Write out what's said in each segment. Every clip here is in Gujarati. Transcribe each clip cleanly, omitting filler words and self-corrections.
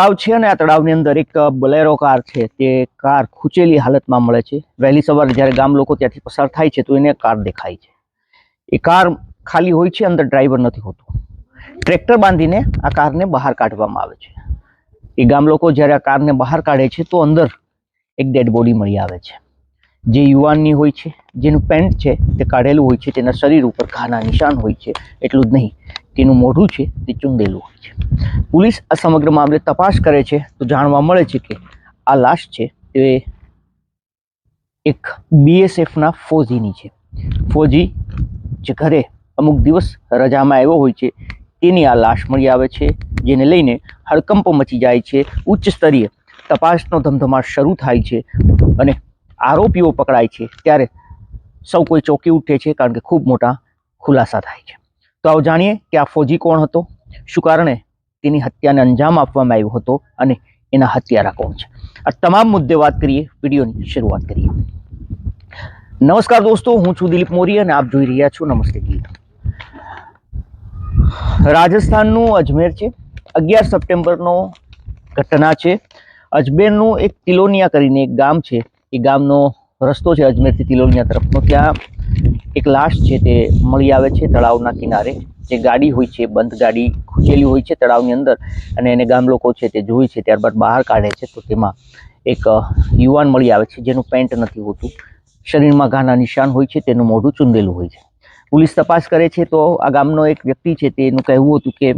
તળાવ છે અને આ તળાવની અંદર એક બોલેરો કાર છે તે કાર ખૂંચેલી હાલતમાં મળે છે। વહેલી સવારે જ્યારે ગામ લોકો ત્યાંથી પસાર થાય છે તો એને કાર દેખાય છે। એ કાર ખાલી હોય છે, અંદર ડ્રાઈવર નથી હોતો। ટ્રેક્ટર બાંધીને આ કારને બહાર કાઢવામાં આવે છે। એ ગામ લોકો જ્યારે આ કારને બહાર કાઢે છે તો અંદર એક ડેડ બોડી મળી આવે છે, જે યુવાનની હોય છે, જેનું પેન્ટ છે તે કાઢેલું હોય છે, તેના શરીર ઉપર ઘાના નિશાન હોય છે। એટલું જ નહીં, તેનું મોઢું છે તે ચૂંદેલું હોય છે। પોલીસ આ સમગ્ર મામલે તપાસ કરે છે તો જાણવા મળે છે કે આ લાશ છે તે એક બીએસએફના ફૌજીની છે। ફૌજી જે ઘરે અમુક દિવસ રજામાં આવ્યો હોય છે તેની આ લાશ મળી આવે છે, જેને લઈને હડકંપ મચી જાય છે। ઉચ્ચ સ્તરીય તપાસનો ધમધમાટ શરૂ થાય છે અને આરોપીઓ પકડાય છે ત્યારે સૌ કોઈ ચોંકી ઉઠે છે, કારણ કે ખૂબ મોટા ખુલાસા થાય છે। તો આવો જાણીએ કે આ ફૌજી કોણ હતો, શું કારણે તેની હત્યાને અંજામ આપવામાં આવ્યો હતો અને એના હત્યારા કોણ છે। આ તમામ મુદ્દે વાત કરીએ, વિડીયોની શરૂઆત કરીએ। નમસ્કાર દોસ્તો, હું છું દિલીપ મોરી અને આપ જોઈ રહ્યા છો નમસ્તે ગીત। રાજસ્થાનનું અજમેર છે, 11 સપ્ટેમ્બરનો ઘટના છે। અજમેરનું એક તિલોનિયા કરીને એક ગામ છે, એ ગામનો રસ્તો છે અજમેરથી તિલોનિયા તરફનો। ત્યાં એક લાશ છે તે મળી આવે છે તળાવના કિનારે। જે ગાડી હોય છે, બંધ ગાડી ખૂંચેલી હોય છે તળાવની અંદર, અને એને ગામ લોકો છે તે જોઈ છે, ત્યારબાદ બહાર કાઢે છે તો તેમાં એક યુવાન મળી આવે છે, જેનું પેન્ટ નથી હોતું, શરીરમાં ઘાના નિશાન હોય છે, તેનું મોઢું ચૂંદેલું હોય છે। પોલીસ તપાસ કરે છે તો આ ગામનો એક વ્યક્તિ છે તેનું કહેવું હતું કે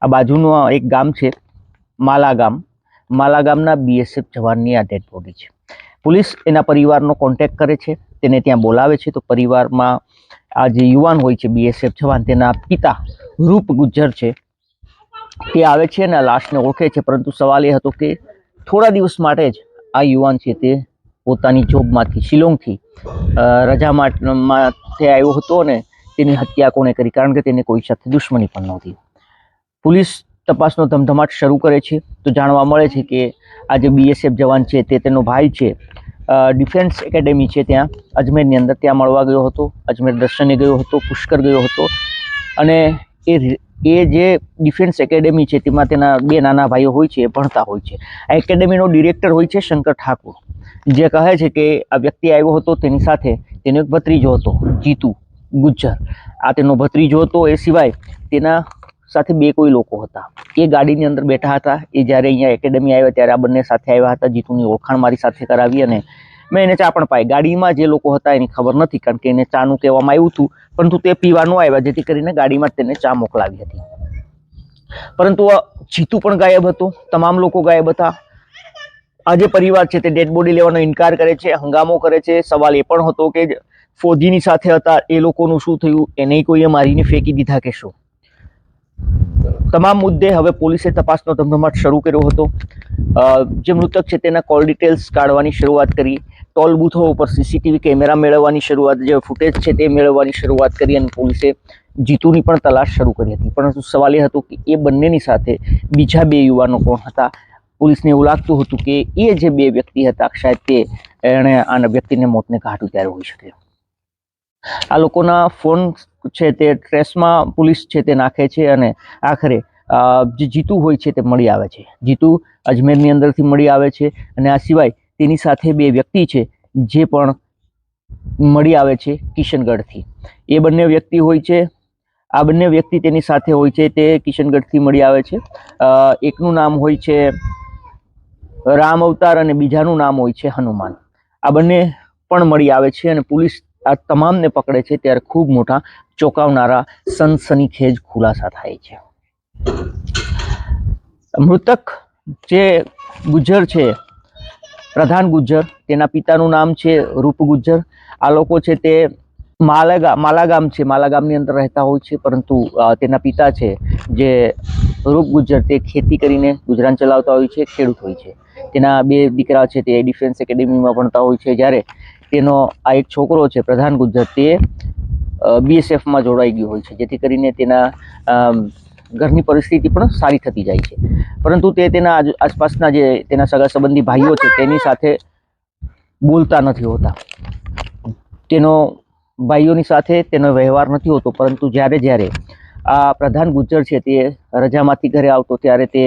આ બાજુનું એક ગામ છે માલા ગામના બીએસએફ જવાનની આ ડેડ બોડી છે। પોલીસ એના પરિવારનો કોન્ટેક્ટ કરે છે, તેને ત્યાં બોલાવે છે તો પરિવારમાં આ જે યુવાન હોય છે બીએસએફ જવાન, તેના પિતા રૂપ ગુજ્જર છે તે આવે છે અને આ લાશને ઓળખે છે। પરંતુ સવાલ એ હતો કે થોડા દિવસ માટે જ આ યુવાન છે તે પોતાની જોબમાંથી, શિલોંગથી રજામાં આવ્યો હતો અને તેની હત્યા કોણે કરી, કારણ કે તેને કોઈ સાથે દુશ્મની પણ નહોતી। પોલીસ તપાસનો ધમધમાટ શરૂ કરે છે તો જાણવા મળે છે કે આ જે બીએસએફ જવાન છે તે તેનો ભાઈ છે, ડિફેન્સ એકેડેમી છે ત્યાં અજમેરની અંદર, ત્યાં મળવા ગયો હતો, અજમેર દર્શને ગયો હતો, પુષ્કર ગયો હતો, અને એ જે ડિફેન્સ એકેડેમી છે તેમાં તેના 2 નાના ભાઈઓ હોય છે, એ ભણતા હોય છે। આ એકેડેમીનો ડિરેક્ટર હોય છે શંકર ઠાકુર, જે કહે છે કે આ વ્યક્તિ આવ્યો હતો તેની સાથે તેનો એક ભત્રીજો હતો જીતુ ગુજ્જર, આ તેનો ભત્રીજો હતો। એ સિવાય તેના સાથે 2 કોઈ લોકો હતા, એ ગાડીની અંદર બેઠા હતા। એ જ્યારે અહીંયા એકેડેમી આવ્યા ત્યારે આ બંને સાથે આવ્યા હતા। જીતુની ઓળખાણ મારી સાથે કરાવી અને મેં એને ચા પણ પાઈ। ગાડીમાં જે લોકો હતા એની ખબર નથી, કારણ કે એને ચાનું કહેવામાં આવ્યું હતું, પરંતુ તે પીવા ન આવ્યા, જેથી કરીને ગાડીમાં તેને ચા મોકલાવી હતી। પરંતુ જીતુ પણ ગાયબ હતો, તમામ લોકો ગાયબ હતા। આ જે પરિવાર છે તે ડેડ બોડી લેવાનો ઇનકાર કરે છે, હંગામો કરે છે। સવાલ એ પણ હતો કે ફૌજીની સાથે હતા એ લોકોનું શું થયું, એને કોઈએ મારીને ફેંકી દીધા કે શું। તમામ મુદ્દે હવે પોલીસે તપાસનો ધમધમાટ શરૂ કર્યો હતો। જે મૃતક છે તેના કોલ ડિટેલ્સ કાઢવાની શરૂઆત કરી, ટોલ બૂથો ઉપર સીસીટીવી કેમેરા મેળવવાની શરૂઆત, જે ફૂટેજ છે તે મેળવવાની શરૂઆત કરી, અને પોલીસે જીતુની પણ તલાશ શરૂ કરી હતી। પરંતુ સવાલ એ હતો કે એ બંનેની સાથે બીજા 2 યુવાનો કોણ હતા। પોલીસને એવું લાગતું હતું કે એ જે 2 વ્યક્તિ હતા શાયદ તે એણે આ વ્યક્તિને મોતને ઘાટ ઉતાર્યો હોઈ શકે। આ લોકોના ફોન છે તે ટ્રેસમાં પોલીસ છે તે નાખે છે અને આખરે જે જીતુ હોય છે તે મળી આવે છે। જીતુ અજમેરની અંદરથી મળી આવે છે, અને આ સિવાય તેની સાથે 2 વ્યક્તિ છે જે પણ મળી આવે છે કિશનગઢથી। એ બંને વ્યક્તિ હોય છે, આ બંને વ્યક્તિ તેની સાથે હોય છે તે કિશનગઢથી મળી આવે છે। એકનું નામ હોય છે રામ અવતાર અને બીજાનું નામ હોય છે હનુમાન। આ બંને પણ મળી આવે છે અને પોલીસ આ તમામને પકડે છે ત્યારે ખૂબ મોટા ચોંકાવનારા સનસનીખેજ ખુલાસા થાય છે। મૃતક જે ગુજ્જર છે, પ્રધાન ગુજ્જર, તેના પિતાનું નામ છે રૂપ ગુજ્જર। આ લોકો છે તે માલા ગામની અંદર રહેતા હોય છે, પરંતુ તેના પિતા છે જે રૂપ ગુજ્જર તે ખેતી કરીને ગુજરાન ચલાવતા હોય છે, ખેડૂત હોય છે। તેના 2 દીકરા છે તે ડિફેન્સ એકેડેમીમાં ભણતા હોય છે, જ્યારે તેનો આ એક છોકરો છે પ્રધાન ગુજ્જર તે બીએસએફમાં જોડાઈ ગયો હોય છે, જેથી કરીને તેના ઘરની પરિસ્થિતિ પણ સારી થતી જાય છે। પરંતુ તે તેના આસપાસના જે તેના સગા સંબંધી ભાઈઓ છે તેની સાથે બોલતા નથી હોતા, તેનો ભાઈઓની સાથે તેનો વ્યવહાર નથી હોતો। પરંતુ જ્યારે આ પ્રધાન ગુજ્જર છે તે રજામાંથી ઘરે આવતો ત્યારે તે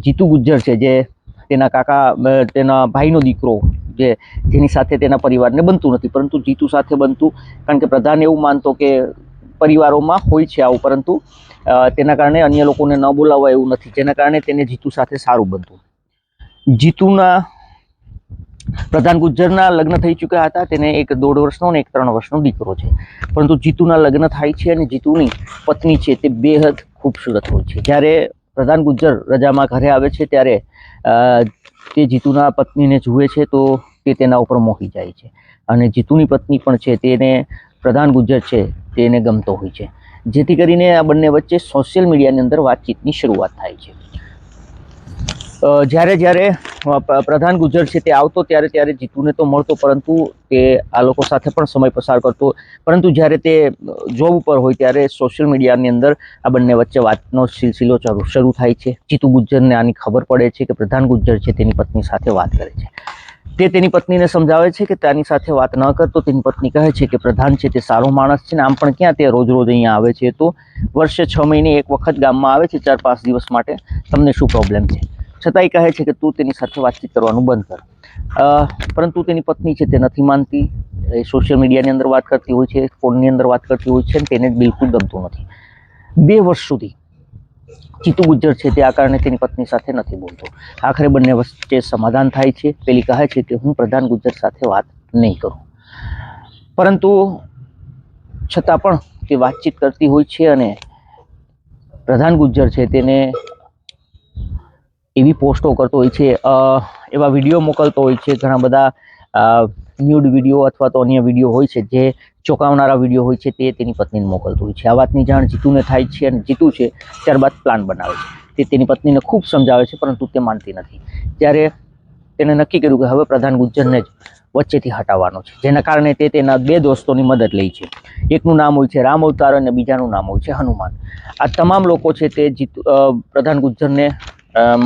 જીતુ ગુજ્જર છે જે તેના કાકા તેના ભાઈનો દીકરો જેની સાથે તેના પરિવારને બનતું નથી, પરંતુ જીતુ સાથે બનતું, કારણ કે પ્રધાન એવું માનતો કે પરિવારોમાં હોય છે આવું, પરંતુ તેના કારણે અન્ય લોકોને ન બોલાવવા એવું નથી, જેના કારણે તેને જીતુ સાથે સારું બનતું. જીતુના પ્રધાન ગુજ્જરના લગ્ન થઈ ચૂક્યા હતા, તેને એક 1.5 વર્ષનો અને એક 3 વર્ષનો દીકરો છે, પરંતુ જીતુના લગ્ન થાય છે અને જીતુની પત્ની છે તે બેહદ ખૂબસૂરત હોય છે. જ્યારે પ્રધાન ગુજ્જર રજામાં ઘરે આવે છે ત્યારે તે જીતુના પત્નીને જુએ છે તો તે તેના ઉપર મોહી જાય છે, અને જીતુની પત્ની પણ છે તેને પ્રધાન ગુજ્જર છે તેને ગમતો હોય છે, જેથી કરીને આ બંને વચ્ચે સોશિયલ મીડિયાની અંદર વાતચીતની શરૂઆત થાય છે. જ્યારે પ્રધાન ગુજ્જર છે તે આવતો ત્યારે જીતુને તો મળતો, પરંતુ તે આ લોકો સાથે પણ સમય પસાર કરતો, પરંતુ જ્યારે તે જોબ ઉપર હોય ત્યારે સોશિયલ મીડિયાની અંદર આ બંને વચ્ચે વાતનો સિલસિલો શરૂ થાય છે. જીતુ ગુજ્જરને આની ખબર પડે છે કે પ્રધાન ગુજ્જર છે તેની પત્ની સાથે વાત કરે છે. તે તેની પત્નીને સમજાવે છે કે તેની સાથે વાત ન કરતો. તેની પત્ની કહે છે કે પ્રધાન છે તે સારો માણસ છે ને આમ પણ ક્યાં તે રોજ અહીંયા આવે છે, તો વર્ષે 6 મહિને એક વખત ગામમાં આવે છે 4-5 દિવસ માટે, તમને શું પ્રોબ્લેમ છે? છતાંય કહે છે કે તું તેની સાથે વાતચીત કરવાનું બંધ કર, પરંતુ તેની પત્ની છે તે નથી માનતી. સોશિયલ મીડિયાની અંદર વાત કરતી હોય છે, ફોનની અંદર વાત કરતી હોય છે, અને તેને બિલકુલ ગમતું નથી. 2 વર્ષ સુધી જીતુ ગુજ્જર છે તે આ કારણે તેની પત્ની સાથે નથી બોલતો. આખરે બંને વચ્ચે સમાધાન થાય છે. પેલી કહે છે કે હું પ્રધાન ગુજ્જર સાથે વાત નહીં કરું, પરંતુ છતાં પણ તે વાતચીત કરતી હોય છે અને પ્રધાન ગુજ્જર છે તેને એવી પોસ્ટો કરતો હોય છે, એવા વિડીયો મોકલતો હોય છે, ઘણા બધા ન્યૂડ વિડીયો અથવા તો અન્ય વિડીયો હોય છે જે ચોંકાવનારા વિડીયો હોય છે, તે તેની પત્નીને મોકલતો હોય છે. આ વાતની જાણ જીતુને થાય છે અને જીતુ છે ત્યારબાદ પ્લાન બનાવે છે. તે તેની પત્નીને ખૂબ સમજાવે છે, પરંતુ તે માનતી નથી. ત્યારે તેને નક્કી કર્યું કે હવે પ્રધાન ગુજ્જરને જ વચ્ચેથી હટાવવાનો છે, જેના કારણે તે તેના 2 દોસ્તોની મદદ લે છે. એકનું નામ હોય છે રામ અવતાર અને બીજાનું નામ હોય છે હનુમાન. આ તમામ લોકો છે તે પ્રધાન ગુજ્જરને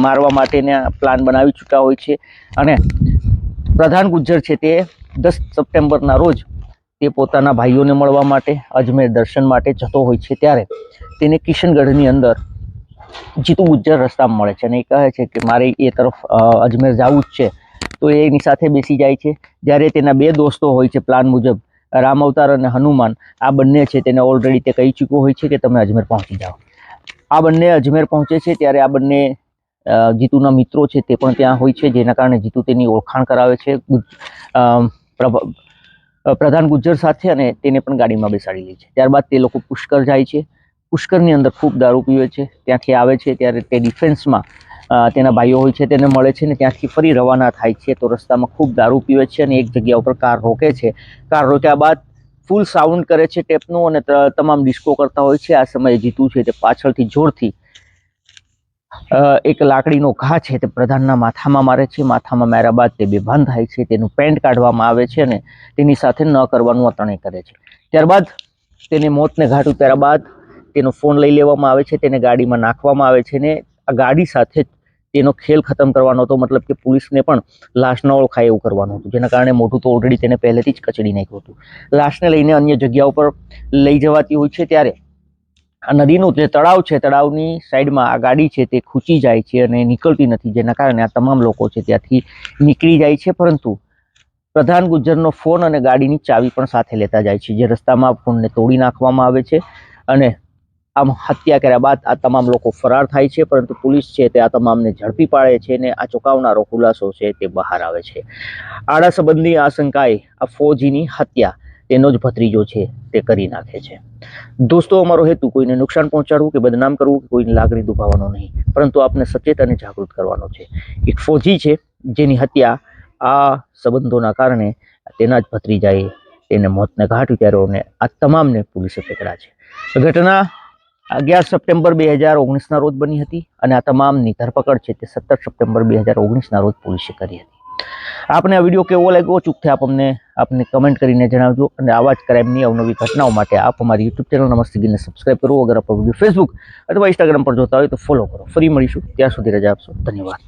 મારવા માટેના પ્લાન બનાવી ચૂક્યા હોય છે, અને પ્રધાન ગુજ્જર છે તે 10 સપ્ટેમ્બરના રોજ તે પોતાના ભાઈઓને મળવા માટે અજમેર દર્શન માટે જતો હોય છે. ત્યારે તેને કિશનગઢની અંદર જીતુ ગુજ્જર રસ્તામાં મળે છે અને એ કહે છે કે મારે એ તરફ અજમેર જવું જ છે, તો એની સાથે બેસી જાય છે. જ્યારે તેના 2 દોસ્તો હોય છે પ્લાન મુજબ, રામ અવતાર અને હનુમાન, આ બંને છે તેને ઓલરેડી તે કહી ચૂક્યો હોય છે કે તમે અજમેર પહોંચી જાઓ. આ બંને અજમેર પહોંચે છે ત્યારે આ બંને જીતુના મિત્રો છે તે પણ ત્યાં હોય છે, જેના કારણે જીતુ તેની ઓળખાણ કરાવે છે પ્રધાન ગુજ્જર સાથે અને તેને પણ ગાડીમાં બેસાડી લે છે. ત્યારબાદ તે લોકો પુષ્કર જાય છે. પુષ્કરની અંદર ખૂબ દારૂ પીવે છે. ત્યાંથી આવે છે ત્યારે તે ડિફેન્સમાં તેના ભાઈઓ હોય છે તેને મળે છે ને ત્યાંથી ફરી રવાના થાય છે. તો રસ્તામાં ખૂબ દારૂ પીવે છે અને એક જગ્યા ઉપર કાર રોકે છે. કાર રોક્યા બાદ ફૂલ સાઉન્ડ કરે છે ટેપનું અને તમામ ડિસ્કો કરતા હોય છે. આ સમયે જીતુ છે તે પાછળથી જોરથી એક લાકડીનો ઘા છે તે પ્રધાનના માથામાં મારે છે. માથામાં માર્યા બાદ તે બેભાન થાય છે. તેનું પેન્ટ કાઢવામાં આવે છે અને તેની સાથે ન કરવાનું વર્તન કરે છે. ત્યારબાદ તેને મોતને ઘાટ ઉતાર્યા બાદ તેનો ફોન લઈ લેવામાં આવે છે, તેને ગાડીમાં નાખવામાં આવે છે ને આ ગાડી સાથે તેનો ખેલ ખતમ કરવાનો હતો, મતલબ કે પોલીસને પણ લાશ ન ઓળખાય એવું કરવાનું હતું, જેના કારણે મોઢું તો ઓલરેડી તેને પહેલેથી જ કચડી નાખ્યું હતું. લાશને લઈને અન્ય જગ્યા ઉપર લઈ જવાતી હોય છે ત્યારે આ નદીનું જે તળાવ છે, તળાવની સાઈડમાં આ ગાડી છે તે ખૂંચી જાય છે અને નીકળતી નથી, જેના કારણે આ તમામ લોકો છે ત્યાંથી નીકળી જાય છે, પરંતુ પ્રધાન ગુજ્જરનો ફોન અને ગાડીની ચાવી પણ સાથે લેતા જાય છે, જે રસ્તામાં ફોનને તોડી નાખવામાં આવે છે અને આમ હત્યા કર્યા બાદ આ તમામ લોકો ફરાર થાય છે. પરંતુ પોલીસ છે તે આ તમામને ઝડપી પાડે છે અને આ ચોંકાવનારો ખુલાસો છે તે બહાર આવે છે. આડા સંબંધની આશંકાએ આ ફૌજીની હત્યા તેનો જ ભત્રીજો છે તે કરી નાખે છે. દોસ્તો, અમારો હેતુ કોઈને નુકસાન પહોંચાડવું કે બદનામ કરવું કે કોઈની લાગણી દુભાવવાનો નહીં, પરંતુ આપને સચેત અને જાગૃત કરવાનો છે. એક ફૌજી છે જેની હત્યા આ સંબંધોના કારણે તેના જ ભત્રીજાએ તેને મોતને ઘાટ ઉતાર્યો અને આ તમામને પોલીસે પકડ્યા છે. ઘટના 11 સપ્ટેમ્બર 2019ના રોજ બની હતી અને આ તમામની ધરપકડ છે તે 17 સપ્ટેમ્બર 2019ના રોજ પોલીસે કરી હતી. આપને આ વિડીયો કેવો લાગ્યો ચૂકથી આપને કમેન્ટ કરીને જણાવજો અને આવા જ ક્રાઇમની અવનવી ઘટનાઓ માટે આપ અમારી યુટ્યુબ ચેનલ નમસ્તે ગીરને સબસ્ક્રાઇબ કરો. અગર આપ વિડીયો ફેસબુક અથવા ઇન્સ્ટાગ્રામ પર જોતા હોય તો ફોલો કરો. ફરી મળીશું, ત્યાં સુધી રજા આપશો. ધન્યવાદ.